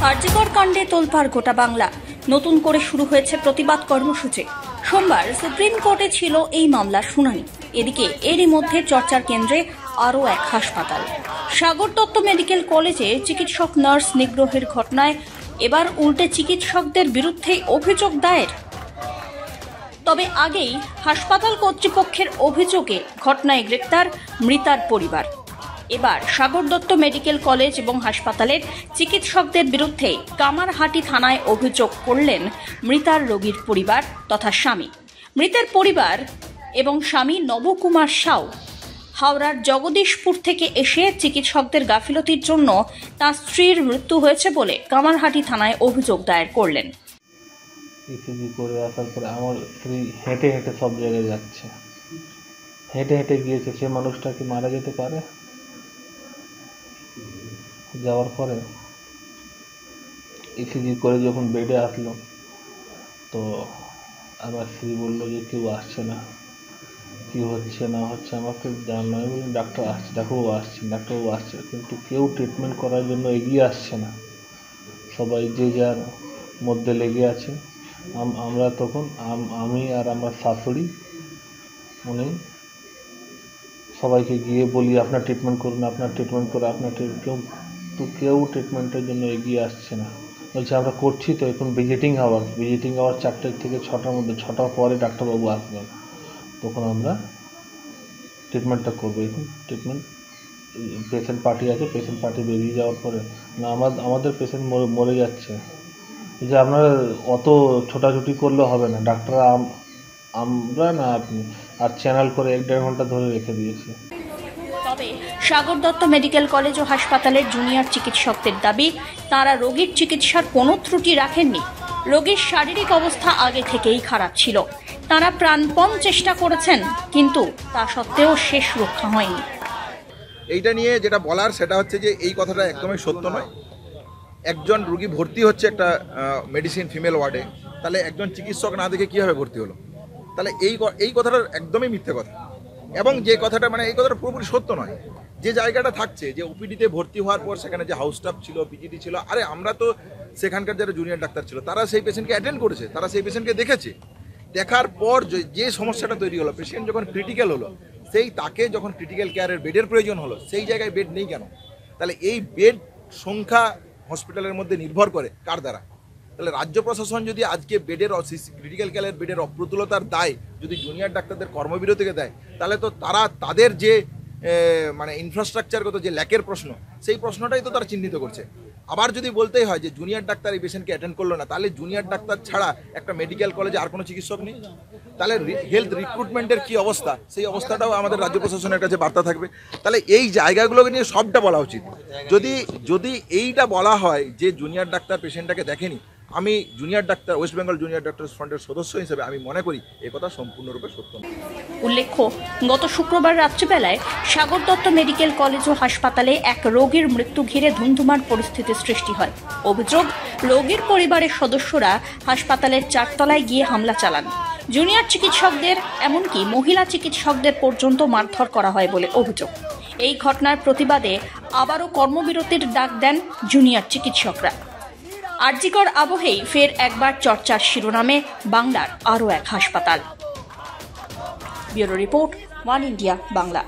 আরজিকর কাণ্ডে তোলপাড় গোটা বাংলা। নতুন করে শুরু হয়েছে প্রতিবাদ কর্মসূচি। সোমবার সুপ্রিম কোর্টে ছিল এই মামলার শুনানি। এদিকে এরই মধ্যে চর্চার কেন্দ্রে আরও এক হাসপাতাল। সাগর দত্ত মেডিকেল কলেজে চিকিৎসক নার্স নিগ্রহের ঘটনায় এবার উল্টে চিকিৎসকদের বিরুদ্ধে অভিযোগ দায়ের। তবে আগেই হাসপাতাল কর্তৃপক্ষের অভিযোগে ঘটনায় গ্রেপ্তার মৃতার পরিবার। এবার সাগর দত্ত মেডিকেল কলেজ এবং হাসপাতালের চিকিৎসকদের বিরুদ্ধে কামারহাটি থানায় অভিযোগ করলেন মৃতার রোগীর পরিবার তথা স্বামী। মৃতের পরিবার এবং স্বামী নবকুমার সাউ হাওড়ার জগদীশপুর থেকে এসে চিকিৎসকদের গাফিলতির জন্য তাঁর স্ত্রীর মৃত্যু হয়েছে বলে কামারহাটি থানায় অভিযোগ দায়ের করলেন। ইসিজি করে আসার পরে আমার স্ত্রী হেঁটে হেঁটে সব জায়গায় যাচ্ছে, হেঁটে হেঁটে গিয়েছে। সে মানুষটা কি মারা যেতে পারে? যাওয়ার পরে ইসিজি করে যখন বেডে আসলো তো আমার স্ত্রী বললো যে কেউ আসছে না, কী হচ্ছে না হচ্ছে আমাকে জানানো। আমি বললাম ডাক্তার আসছে, ডাক্তারবাবু আসছে, কিন্তু কেউ ট্রিটমেন্ট করার জন্য এগিয়ে আসছে না। সবাই যে যার মধ্যে লেগে আছে। আমরা তখন আমি আর আমার শাশুড়ি উনি সবাইকে গিয়ে বলি আপনার ট্রিটমেন্ট করুন, আপনার ট্রিটমেন্ট করে আপনার কেউ ট্রিটমেন্টের জন্য এগিয়ে আসছে না। বলছে আমরা করছি তো, এখন ভিজিটিং আওয়ার 4টে থেকে 6টার মধ্যে, 6টার পরে ডাক্তারবাবু আসবেন, তখন আমরা ট্রিটমেন্টটা করবো। এখন ট্রিটমেন্ট পেশেন্ট পার্টি আছে, পেশেন্ট পার্টি বেরিয়ে যাওয়ার পরে না আমাদের পেশেন্ট মরে যাচ্ছে, যে আপনারা অত ছোটাছুটি করলে হবে না, ডাক্তাররা আমরা না আপনি, আর চ্যানেল করে 1-1.5 ঘন্টা ধরে রেখে দিয়েছে। তবে সাগর দত্ত মেডিকেল কলেজ ও হাসপাতালের জুনিয়র চিকিৎসকদের দাবি, তারা রোগীর চিকিৎসার কোনো ত্রুটি রাখেননি। রোগীর শারীরিক অবস্থা আগে থেকেই খারাপ ছিল। তারা প্রাণপণ চেষ্টা করেছেন, কিন্তু তা সত্ত্বেও শেষ রক্ষা হয়নি। এইটা নিয়ে যেটা বলার সেটা হচ্ছে যে এই কথাটা একদমই সত্য নয়। একজন রোগী ভর্তি হচ্ছে একটা মেডিসিন ফিমেল ওয়ার্ডে, তাহলে একজন চিকিৎসক না দেখে কীভাবে ভর্তি হলো? তাহলে এই কথাটা একদমই মিথ্যে কথা। এবং যে কথাটা এই কথাটা পুরোপুরি সত্য নয়। যে জায়গাটা থাকছে যে ওপিডিতে ভর্তি হওয়ার পর সেখানে যে হাউস স্টাফ ছিল, পিজিটি ছিল, আরে আমরা তো সেখানকার যারা জুনিয়র ডাক্তার ছিল তারা সেই পেশেন্টকে অ্যাটেন্ড করেছে, তারা সেই পেশেন্টকে দেখেছে। দেখার পর যে সমস্যাটা তৈরি হলো, পেশেন্ট যখন ক্রিটিক্যাল হলো, তাকে যখন ক্রিটিক্যাল কেয়ারের বেডের প্রয়োজন হলো, সেই জায়গায় বেড নেই কেন? তাহলে এই বেড সংখ্যা হসপিটালের মধ্যে নির্ভর করে কার দ্বারা? তাহলে রাজ্য প্রশাসন যদি আজকে বেডের ক্রিটিক্যাল কেয়ারের বেডের অপ্রতুলতার দায় যদি জুনিয়র ডাক্তারদের কর্মবিরতিকে দেয়, তাহলে তো তাদের যে ইনফ্রাস্ট্রাকচারগত যে ল্যাকের প্রশ্ন, সেই প্রশ্নটাই তো তারা চিহ্নিত করছে। আবার যদি বলতেই হয় যে জুনিয়র ডাক্তার এই পেশেন্টকে অ্যাটেন্ড করলো না, তাহলে জুনিয়র ডাক্তার ছাড়া একটা মেডিকেল কলেজে আর কোনো চিকিৎসক নেই। তাহলে হেলথ রিক্রুটমেন্টের কি অবস্থা, সেই অবস্থাটাও আমাদের রাজ্য প্রশাসনের কাছে বার্তা থাকবে। তাহলে এই জায়গাগুলোকে নিয়ে সবটা বলা উচিত। যদি এইটা বলা হয় যে জুনিয়র ডাক্তার পেশেন্টটাকে দেখেনি, আমি junior doctor, West Bengal junior doctors ফ্রন্টের সদস্য হিসেবে আমি মনে করি এ কথা সম্পূর্ণরূপে সত্য নয়। উল্লেখ্য, গত শুক্রবার রাত্রিবেলায় সাগর দত্ত মেডিকেল কলেজ ও হাসপাতালে এক রোগীর মৃত্যু ঘিরে ধুমধুমার পরিস্থিতির সৃষ্টি হয়। অভিযোগ, রোগীর পরিবারের সদস্যরা হাসপাতালের 4 তলায় গিয়ে হামলা চালান। জুনিয়র চিকিৎসকদের, এমনকি মহিলা চিকিৎসকদের পর্যন্ত মারধর করা হয় বলে অভিযোগ। এই ঘটনার প্রতিবাদে আবারও কর্মবিরতির ডাক দেন জুনিয়র চিকিৎসকরা। আরজিকর আবহেই ফের একবার চর্চার শিরোনামে বাংলার আরও এক হাসপাতাল। Bureau report, one India Bangla.